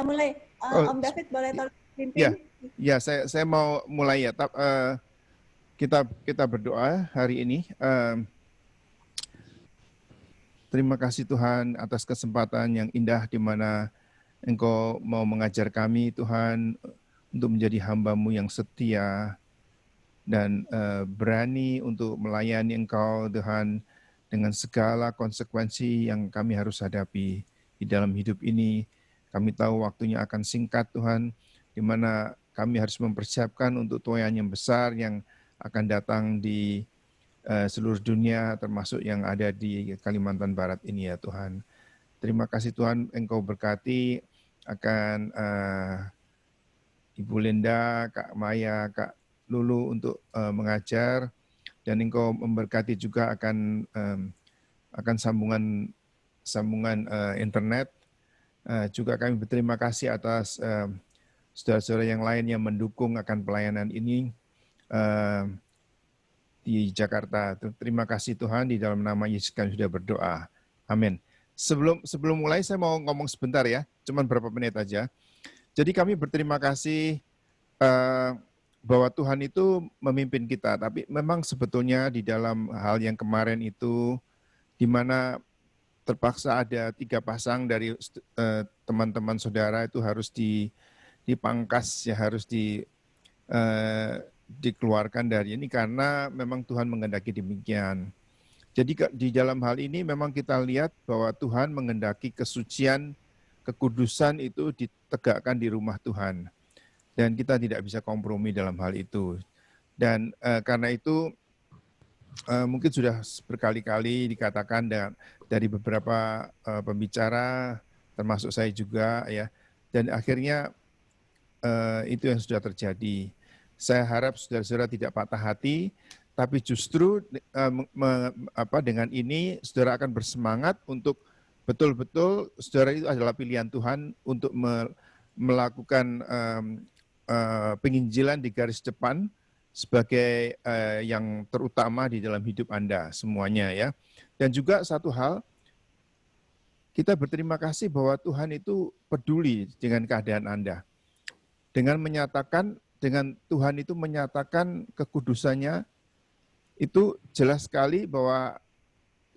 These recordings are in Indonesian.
mulai. Oh, Om David boleh tolong ya, pimpin? ya, saya mau mulai ya. Kita berdoa hari ini. Terima kasih Tuhan atas kesempatan yang indah di mana Engkau mau mengajar kami Tuhan untuk menjadi hamba-Mu yang setia dan berani untuk melayani Engkau Tuhan dengan segala konsekuensi yang kami harus hadapi di dalam hidup ini. Kami tahu waktunya akan singkat Tuhan, di mana kami harus mempersiapkan untuk tuayan yang besar yang akan datang di seluruh dunia, termasuk yang ada di Kalimantan Barat ini ya Tuhan. Terima kasih Tuhan, Engkau berkati akan Ibu Linda, Kak Maya, Kak Lulu untuk mengajar, dan Engkau memberkati juga akan sambungan internet. Juga kami berterima kasih atas saudara-saudara yang lain yang mendukung akan pelayanan ini di Jakarta. Terima kasih Tuhan, di dalam nama Yesus kami sudah berdoa. Amin. Sebelum mulai saya mau ngomong sebentar ya, cuman berapa menit aja. Jadi kami berterima kasih bahwa Tuhan itu memimpin kita, tapi memang sebetulnya di dalam hal yang kemarin itu, di mana terpaksa ada 3 pasang dari teman-teman saudara itu harus dipangkas, ya harus dikeluarkan dari ini karena memang Tuhan menghendaki demikian. Jadi di dalam hal ini memang kita lihat bahwa Tuhan menghendaki kesucian, kekudusan itu ditegakkan di rumah Tuhan. Dan kita tidak bisa kompromi dalam hal itu. Dan karena itu mungkin sudah berkali-kali dikatakan dari beberapa pembicara, termasuk saya juga ya. Dan akhirnya itu yang sudah terjadi. Saya harap saudara-saudara tidak patah hati, tapi justru dengan ini saudara akan bersemangat untuk betul-betul saudara itu adalah pilihan Tuhan untuk melakukan penginjilan di garis depan sebagai yang terutama di dalam hidup Anda semuanya ya. Dan juga satu hal, kita berterima kasih bahwa Tuhan itu peduli dengan keadaan Anda. Dengan Tuhan itu menyatakan kekudusannya, itu jelas sekali bahwa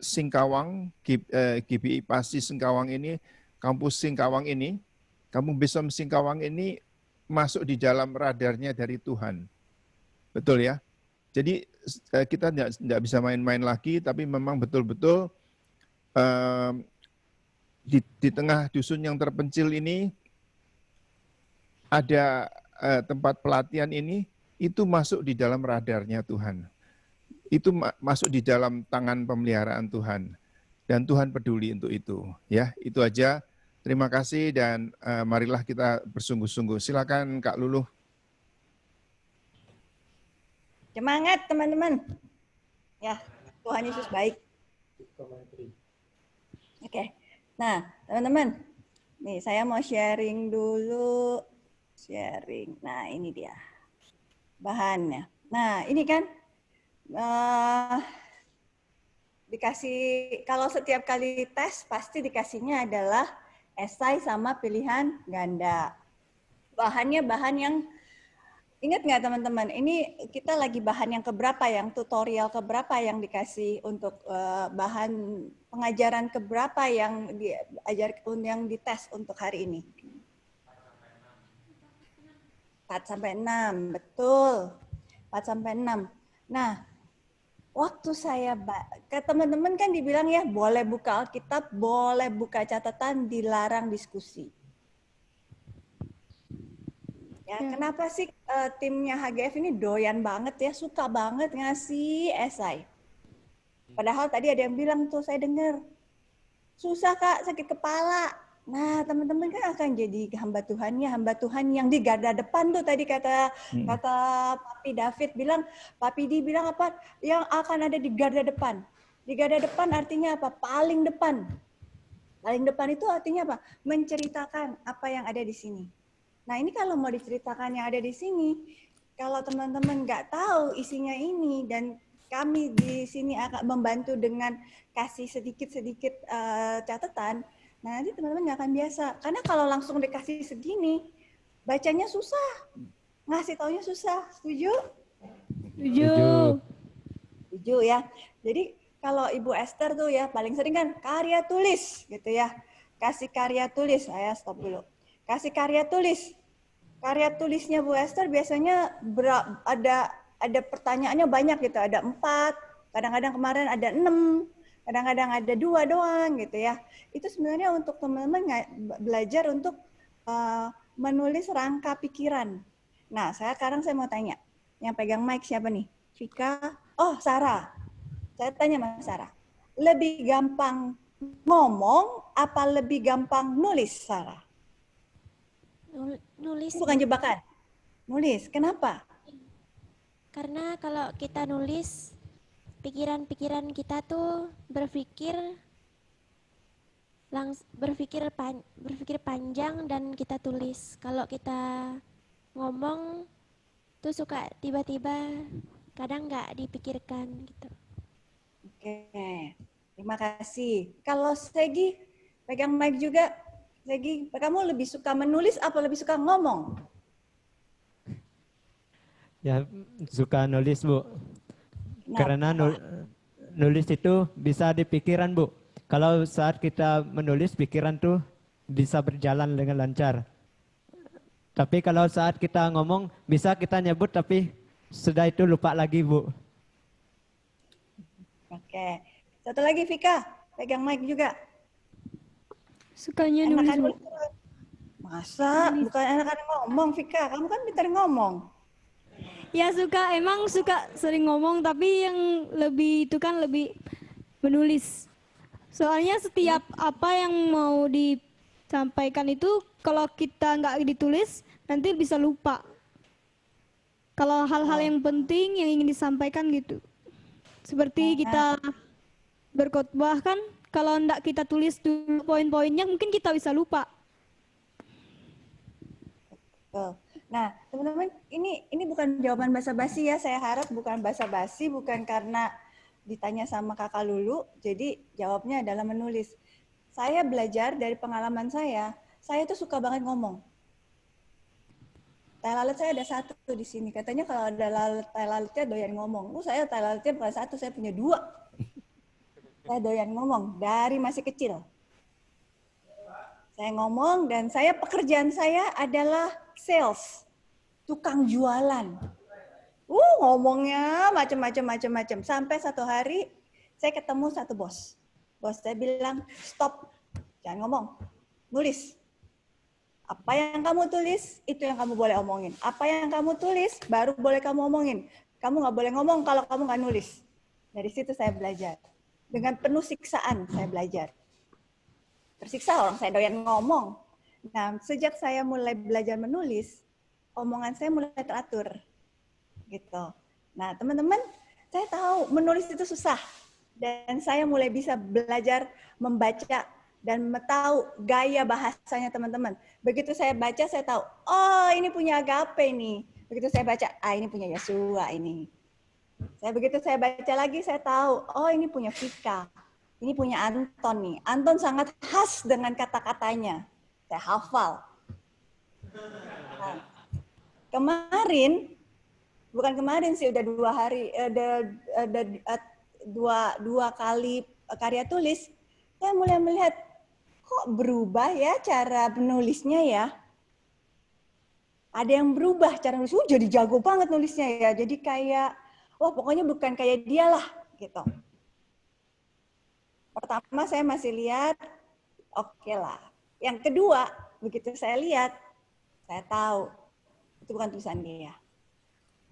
Singkawang, GBI Pasti Singkawang ini, kampus Singkawang ini, Kampung Besom Singkawang ini masuk di dalam radarnya dari Tuhan. Betul ya? Jadi kita tidak bisa main-main lagi, tapi memang betul-betul di tengah dusun yang terpencil ini, ada tempat pelatihan ini, itu masuk di dalam radarnya Tuhan. Itu masuk di dalam tangan pemeliharaan Tuhan. Dan Tuhan peduli untuk itu. Ya, itu aja. Terima kasih dan marilah kita bersungguh-sungguh. Silakan Kak Luluh. Semangat teman-teman. Ya, Tuhan Yesus baik. Oke. Nah, teman-teman. Nih, saya mau sharing dulu. Sharing. Nah, ini dia. Bahannya. Nah, ini kan dikasih, kalau setiap kali tes pasti dikasihnya adalah esai sama pilihan ganda. Bahannya bahan yang, ingat nggak teman-teman, ini kita lagi bahan yang keberapa, yang tutorial keberapa yang dikasih untuk bahan pengajaran keberapa yang yang dites untuk hari ini? 4-6, betul. 4-6. Nah, waktu saya ke teman-teman kan dibilang ya boleh buka Alkitab, boleh buka catatan, dilarang diskusi. Ya, kenapa sih timnya HGF ini doyan banget ya, suka banget ngasih esai. Padahal tadi ada yang bilang tuh, saya dengar, susah Kak, sakit kepala. Nah, teman-teman kan akan jadi hamba Tuhan yang di garda depan tuh tadi kata Papi David bilang, Papi Di bilang apa? Yang akan ada di garda depan. Di garda depan artinya apa? Paling depan. Paling depan itu artinya apa? Menceritakan apa yang ada di sini. Nah, ini kalau mau diceritakan yang ada di sini, kalau teman-teman nggak tahu isinya ini dan kami di sini akan membantu dengan kasih sedikit-sedikit catatan, Nah, nanti teman-teman nggak akan biasa. Karena kalau langsung dikasih segini, bacanya susah. Ngasih taunya susah. Setuju? Setuju. Setuju ya. Jadi kalau Ibu Esther tuh ya paling sering kan karya tulis gitu ya. Kasih karya tulis. Saya stop dulu. Kasih karya tulis. Karya tulisnya Bu Esther biasanya ada pertanyaannya banyak gitu. Ada 4, kadang-kadang kemarin ada 6, kadang-kadang ada 2 doang gitu ya. Itu sebenarnya untuk teman-teman belajar untuk menulis rangka pikiran. Nah, sekarang saya mau tanya, yang pegang mic siapa nih? Vika? Oh, Sarah. Saya tanya Mas Sarah, lebih gampang ngomong apa lebih gampang nulis, Sarah? Nulis, Bukan Bu. jebakan. Nulis. Kenapa? Karena kalau kita nulis, pikiran-pikiran kita tuh berpikir panjang dan kita tulis. Kalau kita ngomong tuh suka tiba-tiba, kadang nggak dipikirkan gitu. Oke. Terima kasih. Kalau Segi, pegang mic juga. Segi, kamu lebih suka menulis apa lebih suka ngomong? Ya, suka nulis, Bu. Karena Kenapa? nulis itu bisa dipikiran, Bu. Kalau saat kita menulis, pikiran tuh bisa berjalan dengan lancar. Tapi kalau saat kita ngomong, bisa kita nyebut, tapi sudah itu lupa lagi, Bu. Oke. Satu lagi Vika, pegang mic juga. Sukanya nulis, Bu. Masa? Bukan enakan ngomong, Vika. Kamu kan pintar ngomong. Ya emang suka sering ngomong, tapi yang lebih itu kan lebih menulis. Soalnya setiap apa yang mau disampaikan itu kalau kita nggak ditulis nanti bisa lupa. Kalau hal-hal yang penting yang ingin disampaikan gitu. Seperti kita berkhotbah kan, kalau nggak kita tulis dulu poin-poinnya mungkin kita bisa lupa. Nah, teman-teman, ini bukan jawaban basa-basi ya. Saya harap bukan basa-basi, bukan karena ditanya sama Kakak Lulu, jadi jawabnya adalah menulis. Saya belajar dari pengalaman saya tuh suka banget ngomong. Tai lalat saya ada 1 di sini. Katanya kalau ada tai lalatnya doyan ngomong. Saya tai lalatnya bukan 1, saya punya 2. Saya doyan ngomong dari masih kecil. Saya ngomong dan pekerjaan saya adalah sales, tukang jualan. Ngomongnya macam-macam. Sampai satu hari saya ketemu satu bos. Bos saya bilang, stop, jangan ngomong, nulis. Apa yang kamu tulis, itu yang kamu boleh omongin. Apa yang kamu tulis, baru boleh kamu omongin. Kamu nggak boleh ngomong kalau kamu nggak nulis. Dari situ saya belajar. Dengan penuh siksaan saya belajar. Tersiksa orang saya doyan ngomong. Nah, sejak saya mulai belajar menulis, omongan saya mulai teratur. Gitu. Nah, teman-teman, saya tahu menulis itu susah. Dan saya mulai bisa belajar membaca dan tahu gaya bahasanya teman-teman. Begitu saya baca, saya tahu, oh ini punya Agape nih. Begitu saya baca, ini punya Yesua ini. Begitu saya baca lagi, saya tahu, oh ini punya Vika. Ini punya Anton nih. Anton sangat khas dengan kata-katanya. Saya hafal. Nah, bukan kemarin sih, udah 2 hari, ada 2 kali karya tulis. Saya mulai melihat, kok berubah ya cara menulisnya ya. Ada yang berubah cara nulis. Jadi jago banget nulisnya ya. Jadi kayak, wah pokoknya bukan kayak dia lah gitu. Pertama saya masih lihat, oke lah. Yang kedua, begitu saya lihat, saya tahu itu bukan tulisan dia.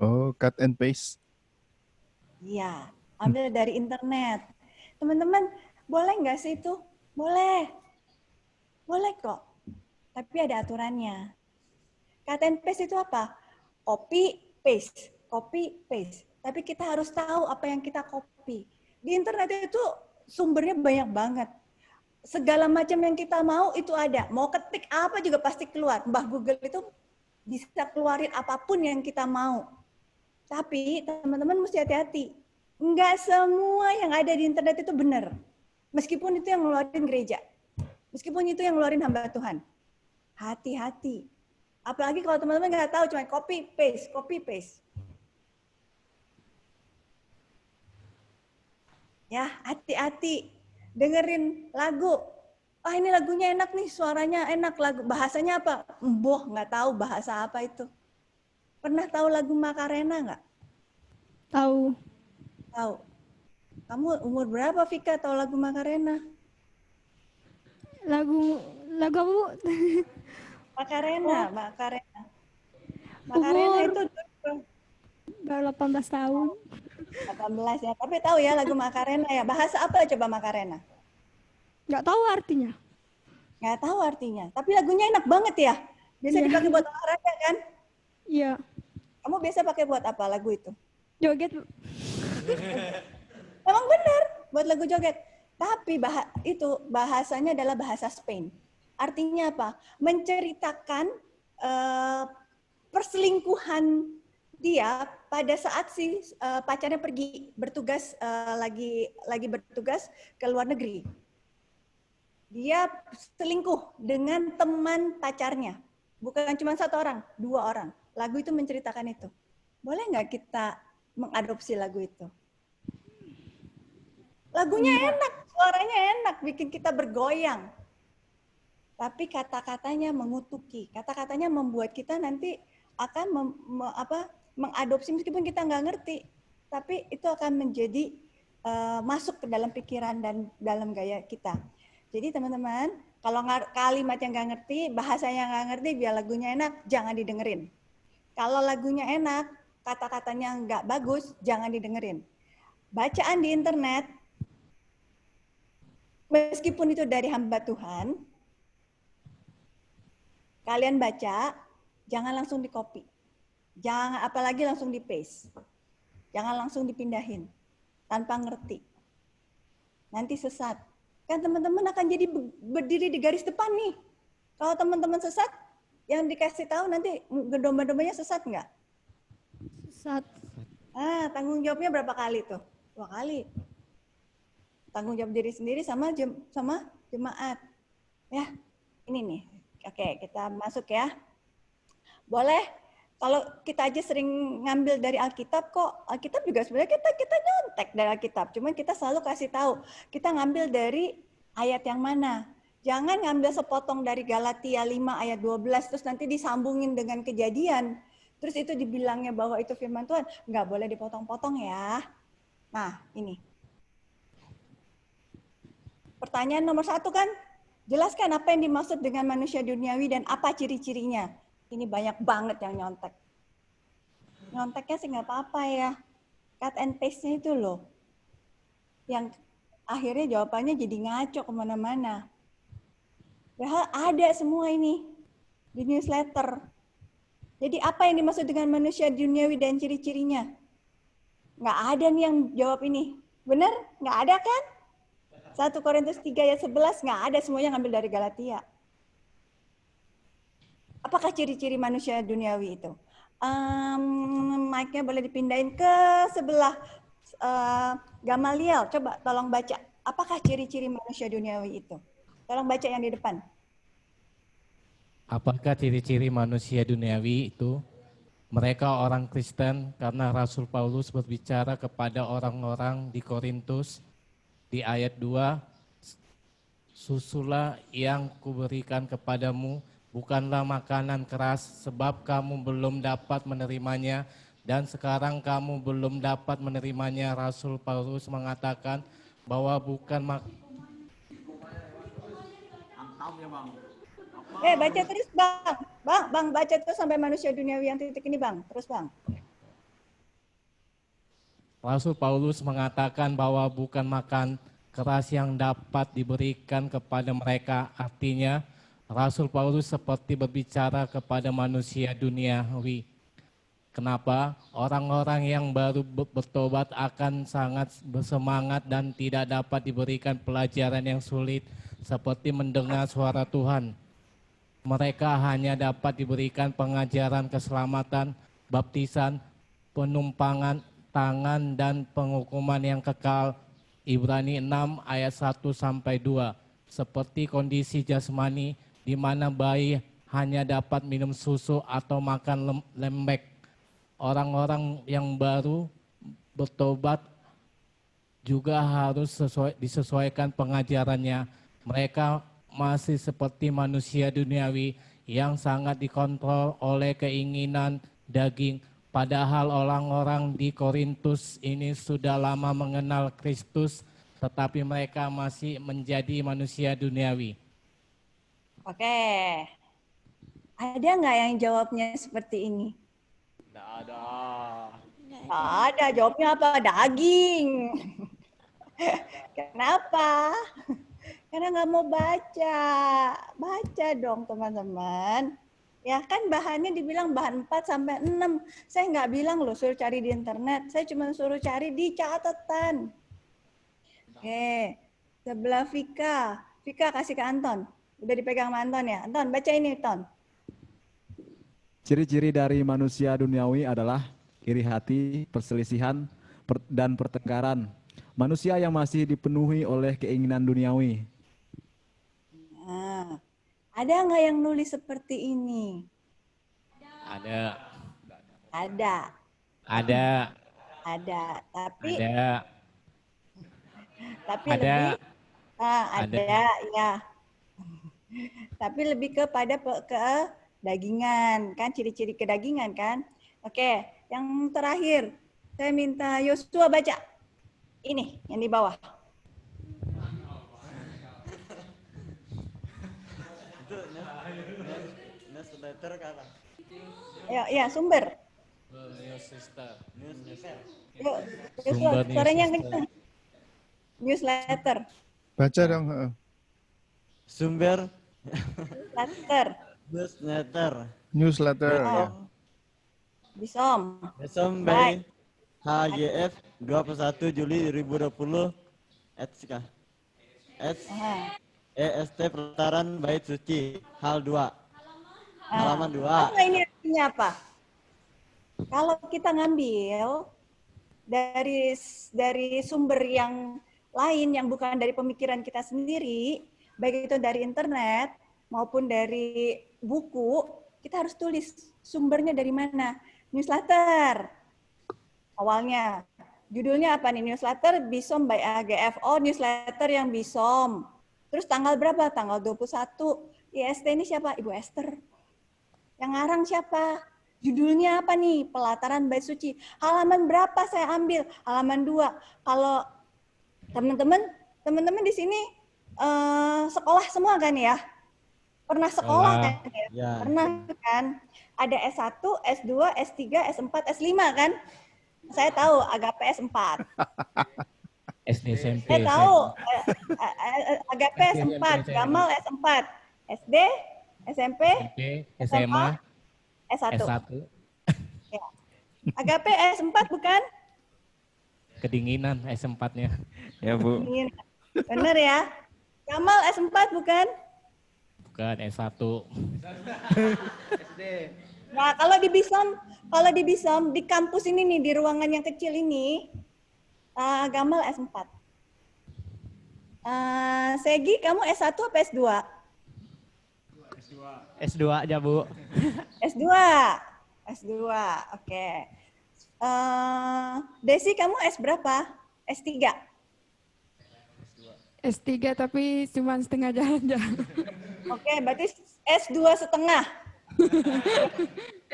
Oh, cut and paste. Iya, ambil dari internet. Teman-teman, boleh nggak sih itu? Boleh. Boleh kok. Tapi ada aturannya. Cut and paste itu apa? Copy, paste. Copy, paste. Tapi kita harus tahu apa yang kita copy. Di internet itu sumbernya banyak banget. Segala macam yang kita mau itu ada. Mau ketik apa juga pasti keluar. Mbah Google itu bisa keluarin apapun yang kita mau. Tapi teman-teman mesti hati-hati. Enggak semua yang ada di internet itu benar. Meskipun itu yang ngeluarin gereja. Meskipun itu yang ngeluarin hamba Tuhan. Hati-hati. Apalagi kalau teman-teman nggak tahu, cuma copy paste. Ya, hati-hati. Dengerin lagu. Ah, ini lagunya enak nih, suaranya enak. Lagu bahasanya apa? Boh, nggak tahu bahasa apa itu. Pernah tahu lagu Macarena nggak? Tahu. Tahu. Kamu umur berapa, Vika, tahu lagu Macarena? Lagu apa, Bu? Macarena. Macarena Umur itu baru 18 tahun. 18 ya. Tapi tahu ya lagu Macarena ya. Bahasa apa coba Macarena? Nggak tahu artinya. Nggak tahu artinya. Tapi lagunya enak banget ya. Bisa Iya. dipakai buat olahraga kan? Iya. Kamu biasa pakai buat apa lagu itu? Joget, Bu. Emang benar buat lagu joget. Tapi itu bahasanya adalah bahasa Spain. Artinya apa? Menceritakan perselingkuhan dia pada saat si pacarnya pergi bertugas lagi bertugas ke luar negeri. Dia selingkuh dengan teman pacarnya. Bukan cuma satu orang, 2 orang. Lagu itu menceritakan itu. Boleh nggak kita mengadopsi lagu itu? Lagunya enak, suaranya enak, bikin kita bergoyang. Tapi kata-katanya mengutuki, kata-katanya membuat kita nanti akan mengadopsi meskipun kita nggak ngerti. Tapi itu akan menjadi masuk ke dalam pikiran dan dalam gaya kita. Jadi teman-teman, kalau kalimat yang nggak ngerti, bahasa yang nggak ngerti, biar lagunya enak, jangan didengerin. Kalau lagunya enak, kata-katanya nggak bagus, jangan didengerin. Bacaan di internet, meskipun itu dari hamba Tuhan, kalian baca, jangan langsung di-copy. Jangan, apalagi langsung di-paste. Jangan langsung dipindahin, tanpa ngerti. Nanti sesat. Kan teman-teman akan jadi berdiri di garis depan nih. Kalau teman-teman sesat, yang dikasih tahu nanti domba-dombanya sesat nggak? Sesat. Ah, tanggung jawabnya berapa kali tuh? 2 kali. Tanggung jawab diri sendiri sama jemaat. Ya, ini nih. Oke, kita masuk ya. Boleh. Kalau kita aja sering ngambil dari Alkitab kok, Alkitab juga sebenarnya kita nyontek dari Alkitab. Cuman kita selalu kasih tahu, kita ngambil dari ayat yang mana. Jangan ngambil sepotong dari Galatia 5 ayat 12, terus nanti disambungin dengan Kejadian. Terus itu dibilangnya bahwa itu firman Tuhan. Nggak boleh dipotong-potong ya. Nah, ini. Pertanyaan nomor 1 kan, jelaskan apa yang dimaksud dengan manusia duniawi dan apa ciri-cirinya. Ini banyak banget yang nyontek. Nyonteknya sih nggak apa-apa ya. Cut and paste-nya itu loh. Yang akhirnya jawabannya jadi ngaco kemana-mana. Padahal ada semua ini di newsletter. Jadi apa yang dimaksud dengan manusia duniawi dan ciri-cirinya? Nggak ada nih yang jawab ini. Benar? Nggak ada kan? 1 Korintus 3 ayat 11 nggak ada, semuanya ngambil dari Galatia. Apakah ciri-ciri manusia duniawi itu? Mic-nya boleh dipindahin ke sebelah Gamaliel. Coba tolong baca. Apakah ciri-ciri manusia duniawi itu? Tolong baca yang di depan. Apakah ciri-ciri manusia duniawi itu? Mereka orang Kristen karena Rasul Paulus berbicara kepada orang-orang di Korintus di ayat 2, susulah yang kuberikan kepadamu bukanlah makanan keras sebab kamu belum dapat menerimanya dan sekarang kamu belum dapat menerimanya. Rasul Paulus mengatakan bahwa bukan Baca terus Bang. Bang, baca terus sampai manusia duniawi yang titik ini Bang. Terus Bang. Rasul Paulus mengatakan bahwa bukan makan keras yang dapat diberikan kepada mereka. Artinya Rasul Paulus seperti berbicara kepada manusia duniawi. Kenapa? Orang-orang yang baru bertobat akan sangat bersemangat dan tidak dapat diberikan pelajaran yang sulit seperti mendengar suara Tuhan. Mereka hanya dapat diberikan pengajaran keselamatan, baptisan, penumpangan tangan dan penghukuman yang kekal. Ibrani 6 ayat 1 sampai 2. seperti kondisi jasmani di mana bayi hanya dapat minum susu atau makan lembek. Orang-orang yang baru bertobat juga harus disesuaikan pengajarannya. Mereka masih seperti manusia duniawi yang sangat dikontrol oleh keinginan daging. Padahal orang-orang di Korintus ini sudah lama mengenal Kristus, tetapi mereka masih menjadi manusia duniawi. Oke. Ada nggak yang jawabnya seperti ini? Tidak ada. Nggak ada. Jawabnya apa? Daging. Kenapa? Karena nggak mau baca. Baca dong teman-teman. Ya kan bahannya dibilang bahan 4 sampai 6. Saya nggak bilang loh suruh cari di internet. Saya cuma suruh cari di catatan. Oke. Sebelah Vika. Vika kasih ke Anton. Udah dipegang sama Anton ya. Anton baca ini Anton. Ciri-ciri dari manusia duniawi adalah iri hati, perselisihan, dan pertengkaran. Manusia yang masih dipenuhi oleh keinginan duniawi. Nah, ada nggak yang nulis seperti ini? Ada. Ada. Ada. Ada. Tapi Ada. tapi Ada. lebih ada ya. Tapi lebih kepada kedagingan kan, ciri-ciri kedagingan kan. Oke, yang terakhir saya minta Yosua baca. Ini yang di bawah. Ya, sumber. Yuk, Yosua, suaranya yang kencang. Newsletter. Baca dong. Sumber Letter. newsletter. Newsletter. Ya. Bisom. Besom Baik. by HGF 21 Juli 2020 EST Pelataran Bait Suci Hal 2 halaman 2. Apa ini artinya apa? Kalau kita ngambil dari sumber yang lain yang bukan dari pemikiran kita sendiri, baik itu dari internet maupun dari buku, kita harus tulis sumbernya dari mana. Newsletter. Awalnya, judulnya apa nih? Newsletter Bisom by AGF. Oh, newsletter yang Bisom. Terus tanggal berapa? Tanggal 21. IST ini siapa? Ibu Esther. Yang ngarang siapa? Judulnya apa nih? Pelataran Bait Suci. Halaman berapa saya ambil? Halaman 2. Kalau teman-teman di sini sekolah semua kan ya? Pernah sekolah kan ya? Ya. Pernah kan? Ada S1, S2, S3, S4, S5 kan? Saya tahu Agape S4. SD SMP. Saya tahu Agape S4, Gamal S4, SD, SMP, SMA, S1. S1. Ya. Agape S4 bukan? Kedinginan S4-nya. Ya, Bu. Benar ya? Gamal S4 bukan? Bukan S1. Nah, kalau di Bisom di kampus ini nih, di ruangan yang kecil ini, Gamal S4. Segi, kamu S1 apa S2? S2 aja, Bu. S2. S2, oke. Desi, kamu S berapa? S3? S3 tapi cuma setengah jalan. Oke, berarti S2 setengah.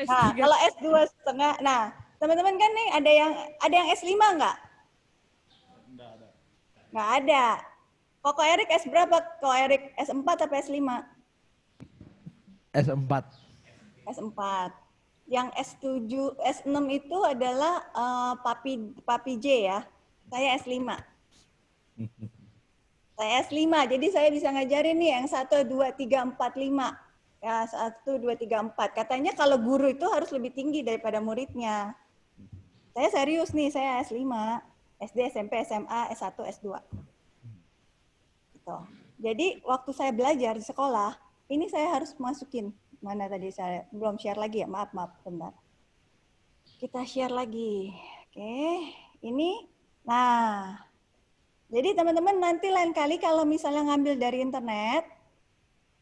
Nah, kalau S2 setengah, nah teman-teman kan nih ada yang S5 nggak? Nggak ada. Koko Erik S berapa? Koko Erik S4 atau S5? S4. S4. Yang S7, S6 itu adalah Papi J ya. Saya S5. Saya S5, jadi saya bisa ngajarin nih yang 1, 2, 3, 4, 5. Ya, 1, 2, 3, 4. Katanya kalau guru itu harus lebih tinggi daripada muridnya. Saya serius nih, saya S5. SD, SMP, SMA, S1, S2. Gitu. Jadi waktu saya belajar di sekolah, ini saya harus masukin. Mana tadi saya belum share lagi ya, maaf, bentar. Kita share lagi. Oke, ini, nah. Jadi teman-teman nanti lain kali kalau misalnya ngambil dari internet,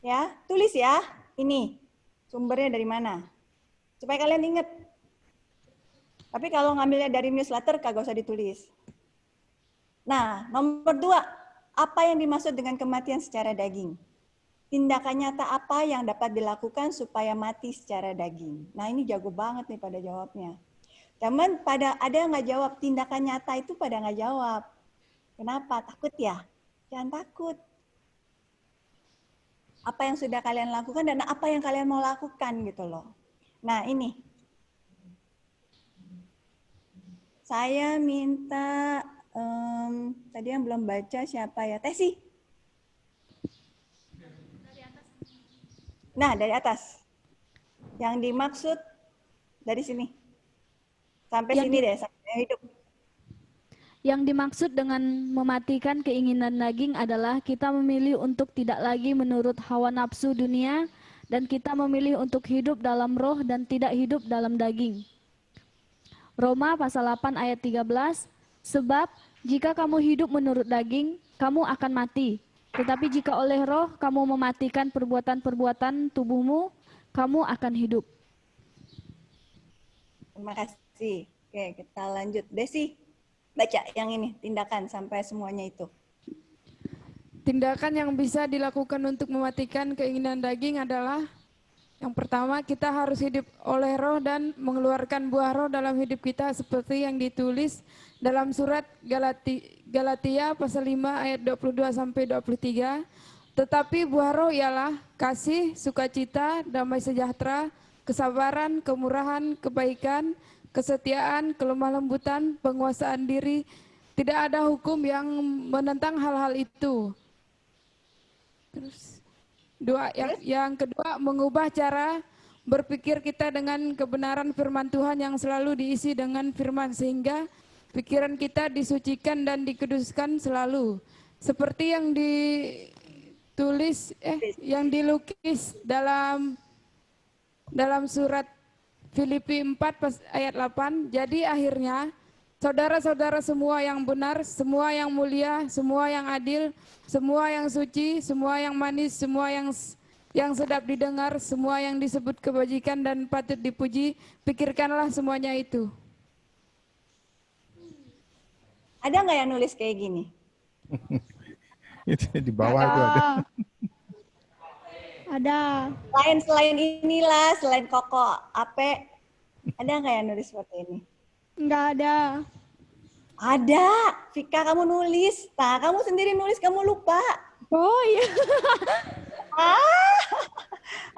ya tulis ya, ini sumbernya dari mana. Supaya kalian ingat. Tapi kalau ngambilnya dari newsletter, kagak usah ditulis. Nah, nomor 2, apa yang dimaksud dengan kematian secara daging? Tindakan nyata apa yang dapat dilakukan supaya mati secara daging? Nah, ini jago banget nih pada jawabnya. Teman, pada ada yang nggak jawab, tindakan nyata itu pada nggak jawab. Kenapa? Takut ya? Jangan takut. Apa yang sudah kalian lakukan dan apa yang kalian mau lakukan gitu loh. Nah, ini. Saya minta, tadi yang belum baca siapa ya? Tesi. Nah, dari atas. Yang dimaksud dari sini. Sampai Yang sini deh, sampai hidup. Yang dimaksud dengan mematikan keinginan daging adalah kita memilih untuk tidak lagi menurut hawa nafsu dunia dan kita memilih untuk hidup dalam roh dan tidak hidup dalam daging. Roma pasal 8 ayat 13, sebab jika kamu hidup menurut daging, kamu akan mati. Tetapi jika oleh roh kamu mematikan perbuatan-perbuatan tubuhmu, kamu akan hidup. Terima kasih. Oke, kita lanjut. Desi, baca yang ini, tindakan sampai semuanya itu. Tindakan yang bisa dilakukan untuk mematikan keinginan daging adalah yang pertama, kita harus hidup oleh roh dan mengeluarkan buah roh dalam hidup kita seperti yang ditulis dalam surat Galatia pasal 5 ayat 22 sampai 23. Tetapi buah roh ialah kasih, sukacita, damai sejahtera, kesabaran, kemurahan, kebaikan, kesetiaan, kelemah lembutan, penguasaan diri. Tidak ada hukum yang menentang hal-hal itu. Terus yang kedua, mengubah cara berpikir kita dengan kebenaran firman Tuhan yang selalu diisi dengan firman sehingga pikiran kita disucikan dan dikuduskan selalu. Seperti yang yang dilukis dalam surat Filipi 4 ayat 8. Jadi akhirnya saudara-saudara semua yang benar, semua yang mulia, semua yang adil, semua yang suci, semua yang manis, semua yang sedap didengar, semua yang disebut kebajikan dan patut dipuji, pikirkanlah semuanya itu. Ada nggak yang nulis kayak gini? Itu di bawah itu ada. Ada. Selain inilah, selain Koko, Ape, ada nggak yang nulis seperti ini? Enggak ada. Ada, Vika kamu nulis. Nah, kamu sendiri nulis, kamu lupa. Oh iya.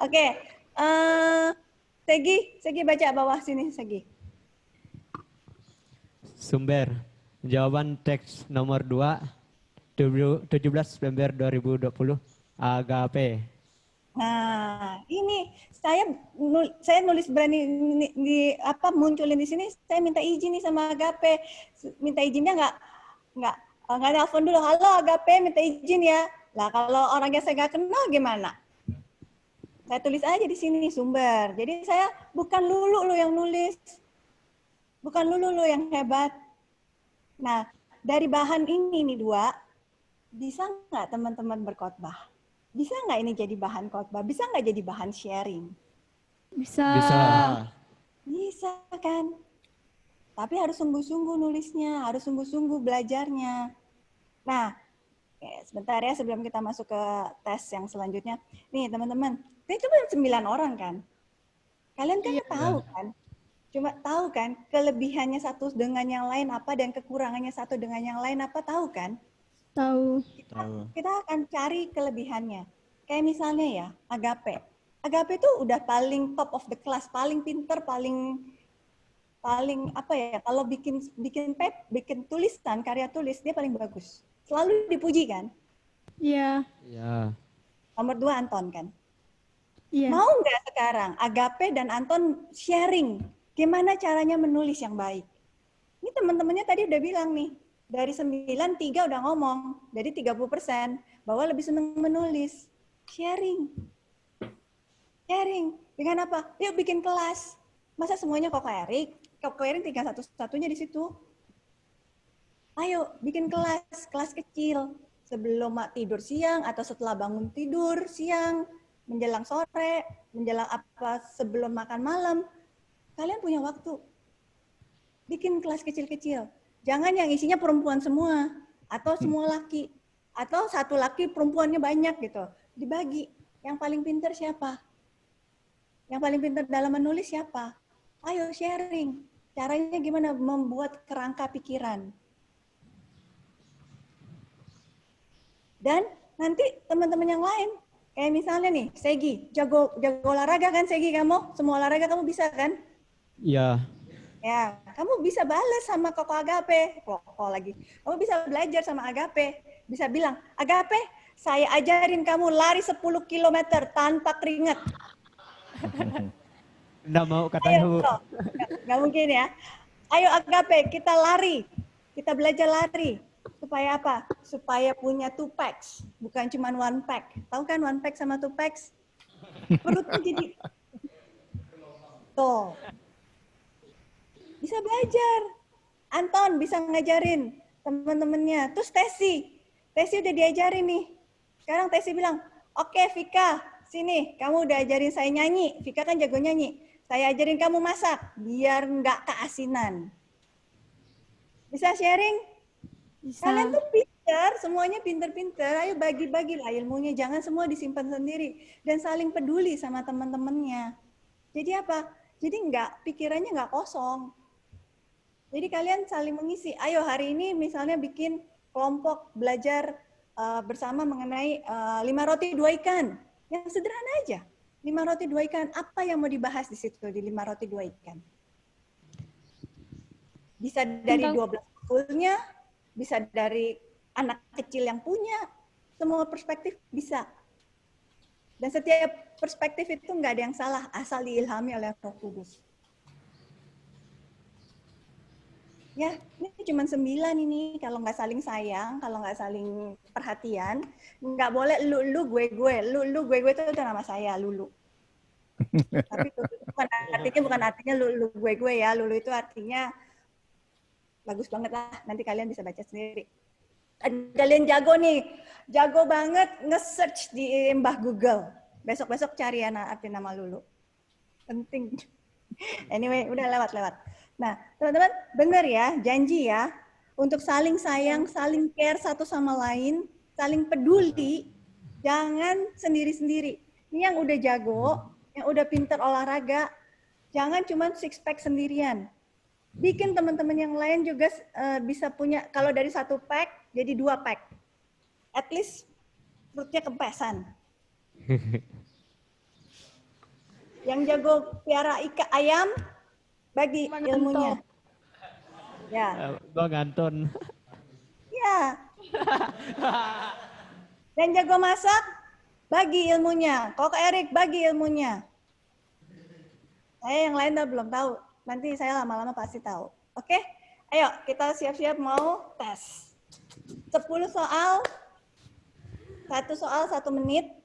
Oke, Segi baca bawah sini, Segi. Sumber. Jawaban teks nomor 2, 17 September 2020, Agape. Nah, ini saya nulis berani munculin di sini. Saya minta izin nih sama Agape. Minta izinnya nggak nelfon dulu. Halo Agape, minta izin ya. Lah kalau orangnya saya nggak kenal gimana? Saya tulis aja di sini sumber. Jadi saya bukan Lulu lo yang nulis, bukan Lulu lo yang hebat. Nah, dari bahan ini nih 2, bisa nggak teman-teman berkhotbah? Bisa nggak ini jadi bahan khotbah? Bisa nggak jadi bahan sharing? Bisa. Bisa kan? Tapi harus sungguh-sungguh nulisnya, harus sungguh-sungguh belajarnya. Nah, sebentar ya sebelum kita masuk ke tes yang selanjutnya. Nih teman-teman, ini cuma 9 orang kan? Kalian kan tahu kan? Cuma tahu kan kelebihannya satu dengan yang lain apa dan kekurangannya satu dengan yang lain apa, tahu kan? Tahu. Kita akan cari kelebihannya. Kayak misalnya ya, Agape. Agape itu udah paling top of the class, paling pinter, paling apa ya? Kalau bikin tulisan, karya tulis dia paling bagus. Selalu dipuji kan? Iya. Ya. Nomor 2 Anton kan? Iya. Mau nggak sekarang Agape dan Anton sharing gimana caranya menulis yang baik? Ini teman-temannya tadi udah bilang nih, dari 9, 3 udah ngomong, jadi 30% bahwa lebih senang menulis. Sharing. Dengan apa? Yuk bikin kelas. Masa semuanya Koko Erik tinggal satu-satunya di situ. Ayo bikin kelas kecil sebelum tidur siang atau setelah bangun tidur siang, menjelang sore, menjelang apa sebelum makan malam. Kalian punya waktu. Bikin kelas kecil-kecil. Jangan yang isinya perempuan semua atau semua laki atau satu laki perempuannya banyak gitu. Dibagi. Yang paling pintar siapa? Yang paling pintar dalam menulis siapa? Ayo sharing. Caranya gimana membuat kerangka pikiran. Dan nanti teman-teman yang lain, kayak misalnya nih, Segi, jago olahraga kan Segi kamu? Semua olahraga kamu bisa kan? Iya. Ya, kamu bisa balas sama Koko Agape. Koko lagi. Kamu bisa belajar sama Agape. Bisa bilang, Agape, saya ajarin kamu lari 10 km tanpa keringat. Nggak mau katanya, Bu. Nggak mungkin ya. Ayo Agape, kita lari. Kita belajar lari. Supaya apa? Supaya punya 2 packs, bukan cuma 1 pack. Tahu kan 1 pack sama 2 packs? Perutnya jadi tuh. Bisa belajar. Anton bisa ngajarin teman-temannya. Terus Tesi udah diajarin nih. Sekarang Tesi bilang, oke Vika, sini kamu udah ajarin saya nyanyi. Vika kan jago nyanyi. Saya ajarin kamu masak, biar nggak keasinan. Bisa sharing? Bisa. Kalian tuh pintar, semuanya pintar-pintar. Ayo bagi-bagi lah ilmunya, jangan semua disimpan sendiri. Dan saling peduli sama teman-temannya. Jadi apa? Jadi pikirannya nggak kosong. Jadi kalian saling mengisi. Ayo hari ini misalnya bikin kelompok belajar bersama mengenai 5 roti 2 ikan. Yang sederhana aja. 5 roti 2 ikan. Apa yang mau dibahas di situ di 5 roti 2 ikan? Bisa dari 12 schoolnya, bisa dari anak kecil yang punya, semua perspektif bisa. Dan setiap perspektif itu nggak ada yang salah, asal diilhami oleh Roh Kudus. Ya, ini cuma 9 ini, kalau nggak saling sayang, kalau nggak saling perhatian, nggak boleh lu gue, lu gue itu udah nama saya, Lulu. Tapi bukan artinya lu gue ya, Lulu itu artinya bagus banget lah, nanti kalian bisa baca sendiri. Kalian jago nih, jago banget nge-search di Mbah Google. Besok-besok cari arti nama Lulu. Penting. Anyway, udah lewat. Nah, teman-teman, benar ya, janji ya, untuk saling sayang, saling care satu sama lain, saling peduli, jangan sendiri-sendiri. Ini yang udah jago, yang udah pinter olahraga, jangan cuma 6 pack sendirian. Bikin teman-teman yang lain juga bisa punya, kalau dari 1 pack, jadi 2 pack. At least perutnya kempesan. Yang jago piara ayam, bagi ilmunya. Ya. Bang Anton. Ya. Dan jago masak, bagi ilmunya. Koko Erik, bagi ilmunya. Saya yang lain belum tahu. Nanti saya lama-lama pasti tahu. Oke? Ayo, kita siap-siap mau tes. 10 soal. 1 soal 1 menit.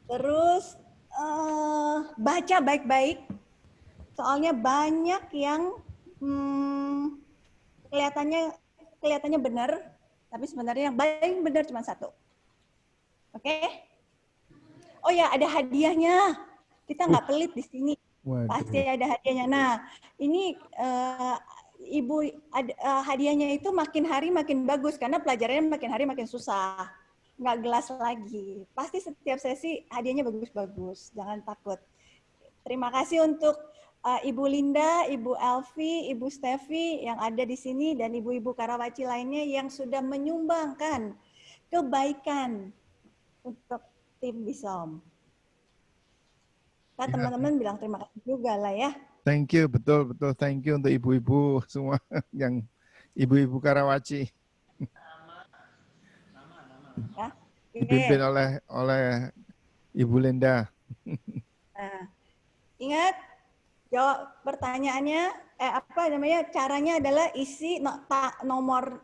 Terus baca baik-baik. Soalnya banyak yang kelihatannya benar, tapi sebenarnya yang paling benar cuma 1. Oke? Oh ya, ada hadiahnya. Kita nggak pelit di sini. Pasti ada hadiahnya. Nah, ini Ibu hadiahnya itu makin hari makin bagus karena pelajarannya makin hari makin susah. Nggak gelas lagi. Pasti setiap sesi hadiahnya bagus-bagus. Jangan takut. Terima kasih untuk Ibu Linda, Ibu Elvi, Ibu Stevi yang ada di sini dan ibu-ibu Karawaci lainnya yang sudah menyumbangkan kebaikan untuk tim Bisom. Nah, teman-teman bilang terima kasih juga lah ya. Thank you, betul. Thank you untuk ibu-ibu semua yang ibu-ibu Karawaci. Ya, dipimpin oleh Ibu Linda. Nah, ingat jawab pertanyaannya caranya adalah isi nomor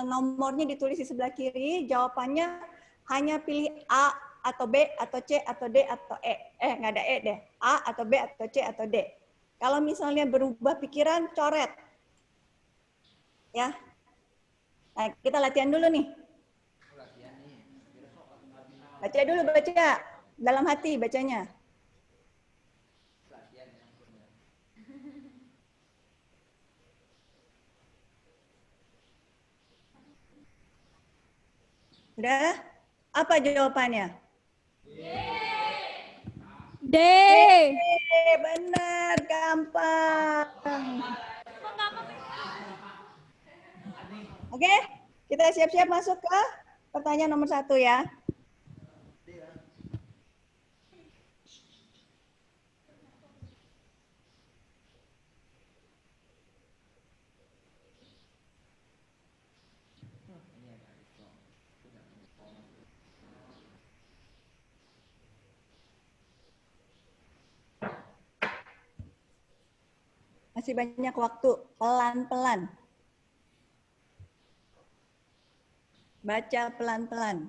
nomornya ditulis di sebelah kiri, jawabannya hanya pilih A atau B atau C atau D atau E. Nggak ada E deh. A atau B atau C atau D. Kalau misalnya berubah pikiran, coret. Ya. Nah, kita latihan dulu nih. Baca dulu, baca. Dalam hati bacanya. Udah? Apa jawabannya? D. Benar, gampang. Oke, kita siap-siap masuk ke pertanyaan nomor 1 ya. Masih banyak waktu, pelan-pelan. Baca pelan-pelan.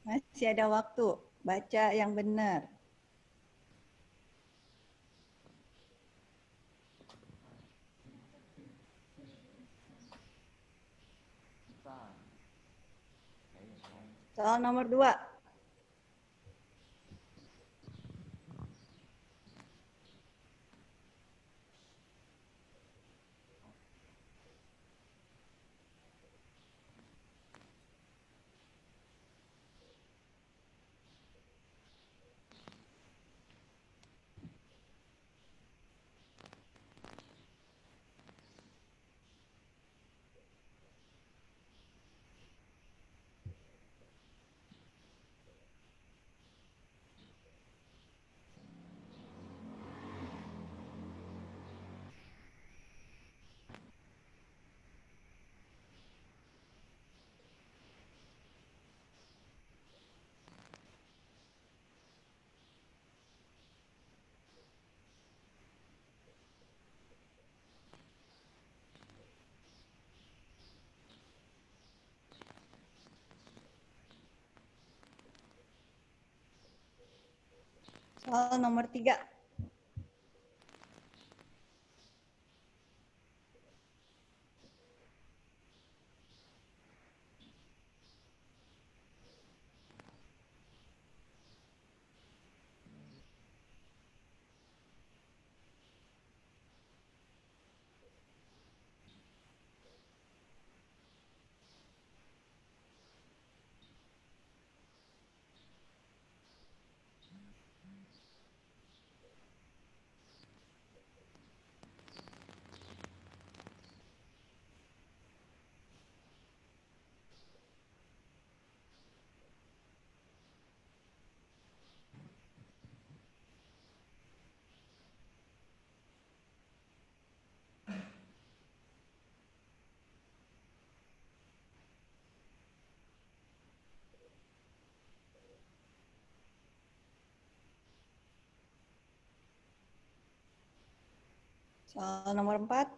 Masih ada waktu, baca yang benar. Soal nomor 2. Soal nomor 3. Soal nomor 4.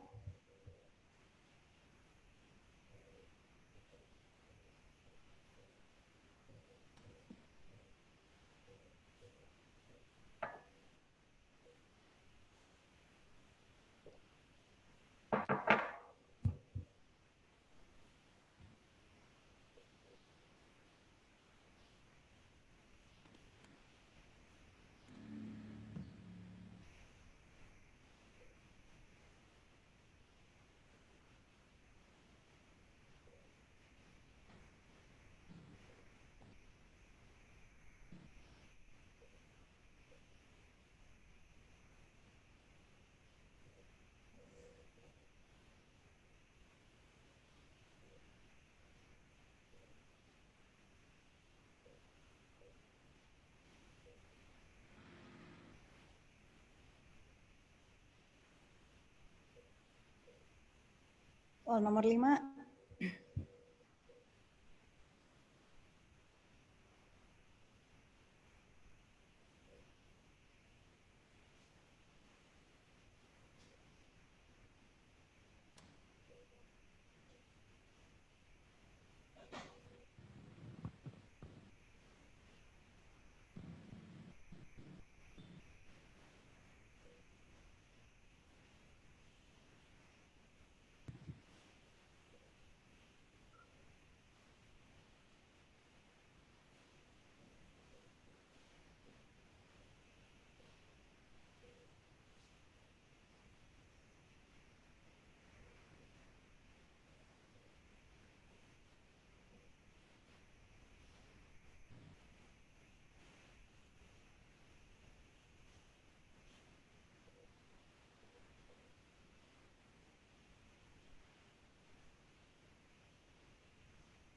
Soal nomor 5.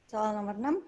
Soal nomor 6.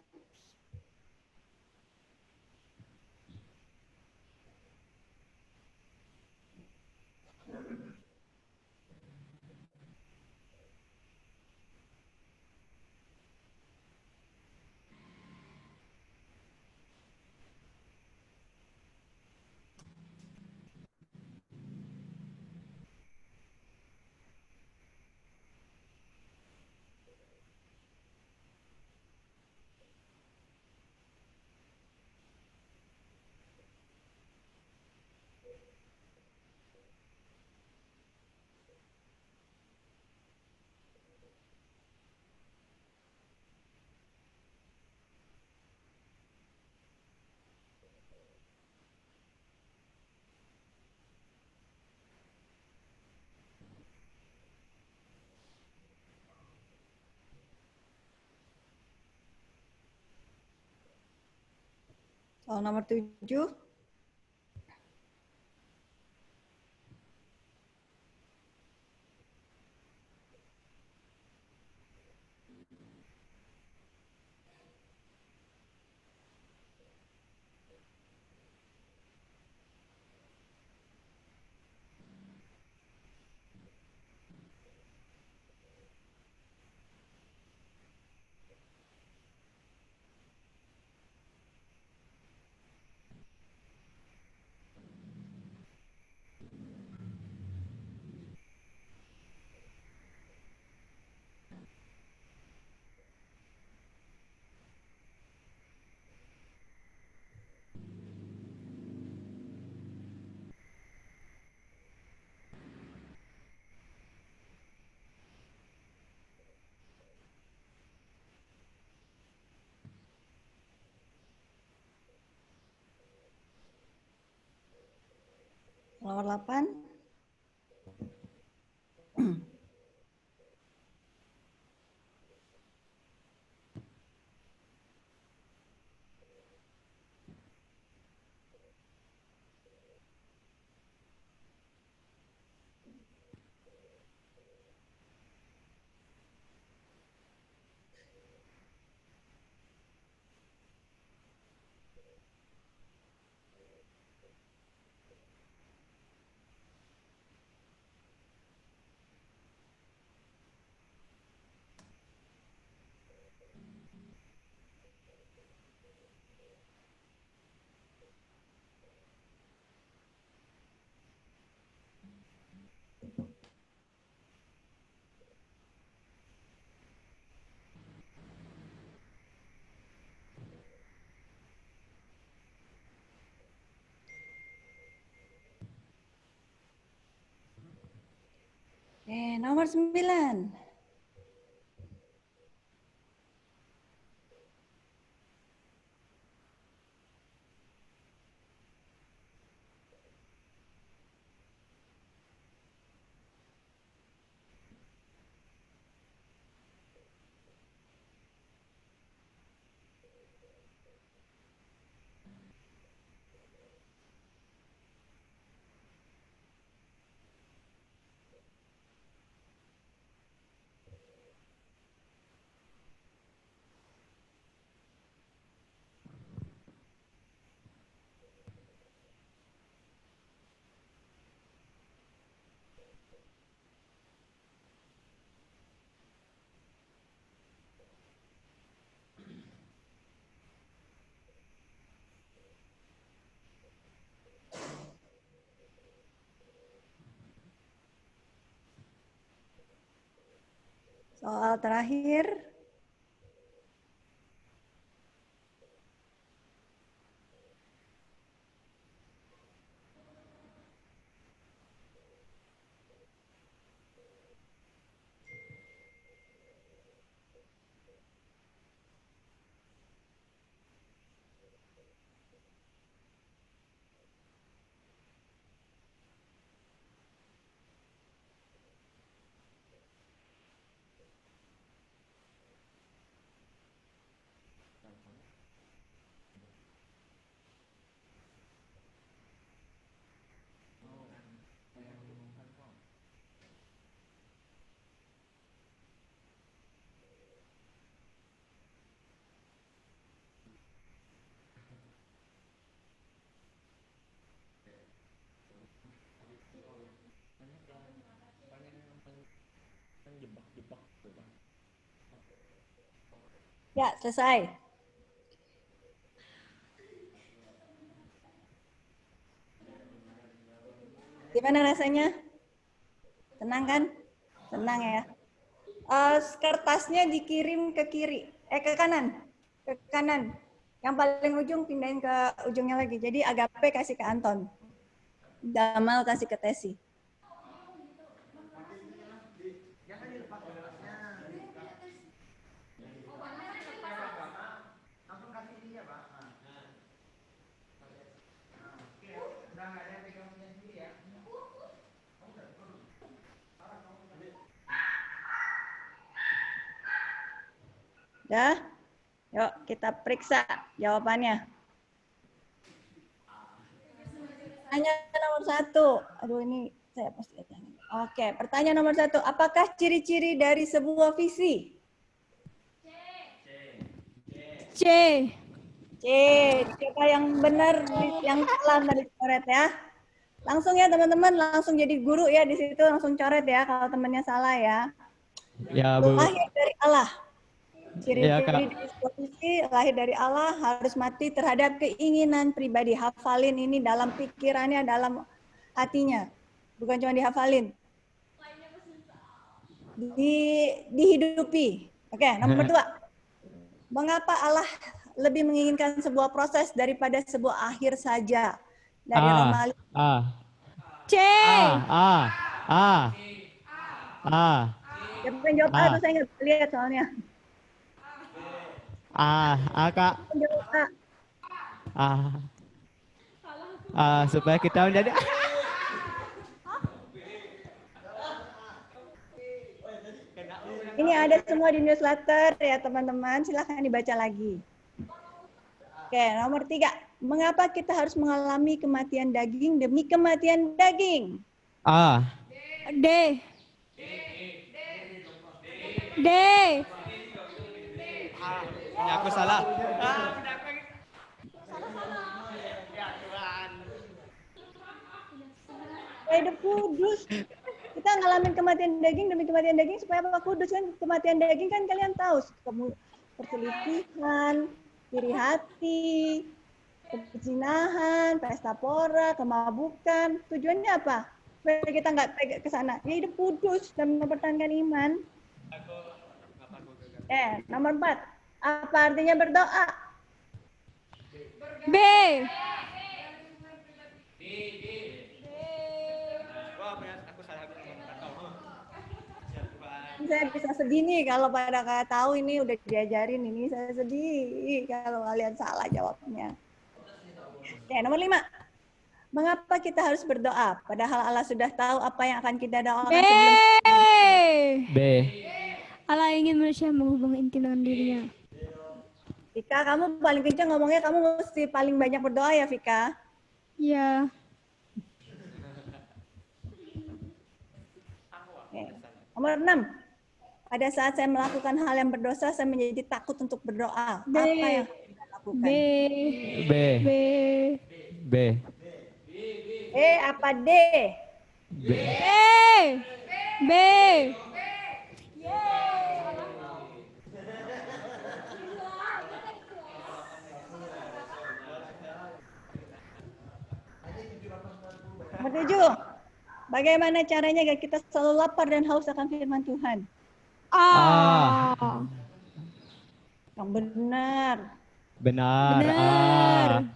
Soal nomor 7. Nomor 8. Nomor 9. Soal terakhir. Ya, selesai. Gimana rasanya? Tenang kan? Tenang ya. Kertasnya dikirim ke kiri, ke kanan. Ke kanan. Yang paling ujung pindahin ke ujungnya lagi. Jadi Agape kasih ke Anton. Damal kasih ke Tesi. Ya, yuk kita periksa jawabannya. Pertanyaan nomor 1. Aduh, ini saya pasti lihat. Oke, pertanyaan nomor 1. Apakah ciri-ciri dari sebuah visi? C. C. Siapa yang benar, yang salah tadi coret ya. Langsung ya teman-teman, langsung jadi guru ya di situ, langsung coret ya kalau temannya salah ya. Ya, Bu. Lahir dari Allah. Iya, Kak. Ciri-ciri disposisi lahir dari Allah, harus mati terhadap keinginan pribadi. Hafalin ini dalam pikirannya, dalam hatinya. Bukan cuma dihafalin. Dihidupi. Oke, nomor 2. Mengapa Allah lebih menginginkan sebuah proses daripada sebuah akhir saja? Dari Romawi. C. Siapa yang jawab A tuh saya nggak lihat soalnya. Kak. Jawab A. Supaya kita menjadi Ini ada semua di newsletter ya teman-teman, silahkan dibaca lagi. Oke, nomor 3. Mengapa kita harus mengalami kematian daging demi kematian daging? D. D. Ini aku salah. Hidup kudus. Kita ngalamin kematian daging demi kematian daging supaya apa? Kudus kan. Kematian daging kan kalian tahu. Perselisihan, iri hati, perzinahan, pesta pora, kemabukan. Tujuannya apa? Supaya kita nggak ke sana. Ya hidup kudus dan mempertahankan iman. Nomor 4. Apa artinya berdoa? B. Saya bisa sedih nih kalau pada tahu ini udah diajarin ini, saya sedih kalau kalian salah jawabnya. Nomor 5. Mengapa kita harus berdoa? Padahal Allah sudah tahu apa yang akan kita doakan sebelum. B. Allah ingin manusia menghubungi inti dengan dirinya. Vika, kamu paling kencang ngomongnya, kamu mesti paling banyak berdoa ya, Vika? Ya. Nomor 6. Pada saat saya melakukan hal yang berdosa, saya menjadi takut untuk berdoa. B. Apa yang saya lakukan? B. B. Apa D? B. B. Nomor 7. Bagaimana caranya agar kita selalu lapar dan haus akan firman Tuhan? A. Yang benar. Benar.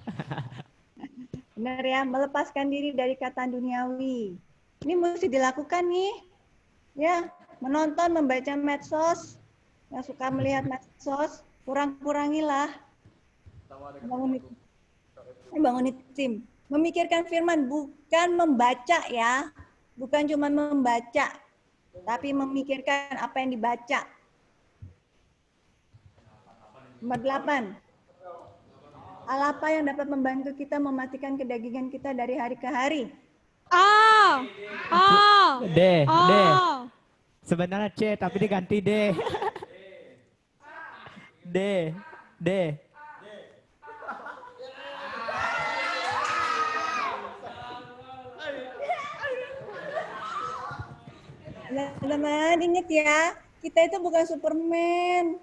Benar ya, melepaskan diri dari kata duniawi. Ini mesti dilakukan nih. Ya, menonton, membaca medsos, yang suka melihat medsos, kurang-kurangilah. Bangun tim. Memikirkan firman, bukan membaca ya. Bukan cuma membaca, tapi memikirkan apa yang dibaca. Nomor 8. Hal apa yang dapat membantu kita mematikan kedagingan kita dari hari ke hari? A. D. Sebenarnya C tapi diganti D. D. Teman-teman ingat ya, Kita itu bukan Superman.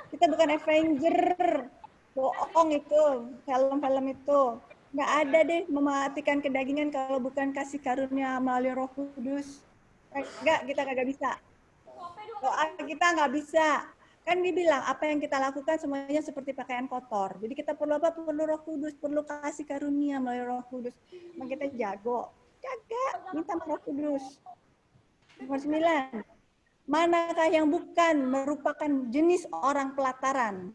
Kita bukan Avenger. Bohong itu, film-film itu. Nggak ada deh mematikan kedagingan kalau bukan kasih karunia melalui Roh Kudus. Enggak, kita nggak bisa. Doa kita nggak bisa. Kan dibilang apa yang kita lakukan semuanya seperti pakaian kotor. Jadi kita perlu apa? Perlu Roh Kudus, perlu kasih karunia melalui Roh Kudus. Emang kita jago. Jaga, minta sama Roh Kudus. Nomor 9. Manakah yang bukan merupakan jenis orang pelataran?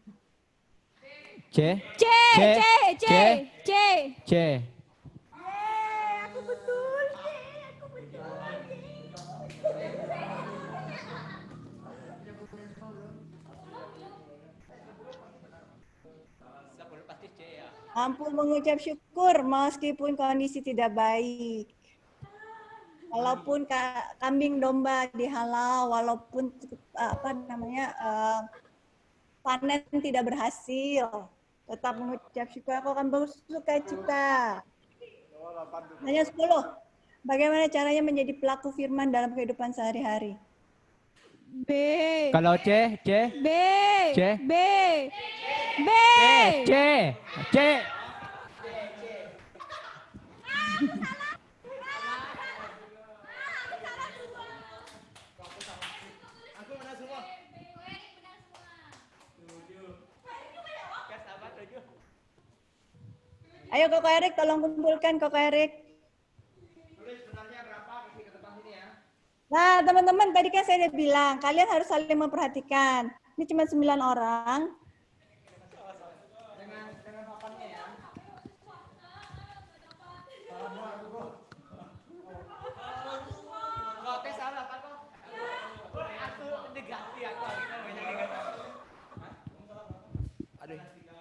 C. C, C, C, C. C. Aku betul. Mampu mengucap syukur meskipun kondisi tidak baik. Walaupun kambing domba dihalau, walaupun panen tidak berhasil, tetap mengucap syukur. Aku akan bersuka cita. Hanya 10. Bagaimana caranya menjadi pelaku firman dalam kehidupan sehari-hari? B. Kalau C, C. B. C. B. B. C. C. Ayo Koko Erik, tolong kumpulkan Koko Erik. Nah, teman-teman, tadi kan saya udah bilang, kalian harus saling memperhatikan. Ini cuma 9 orang.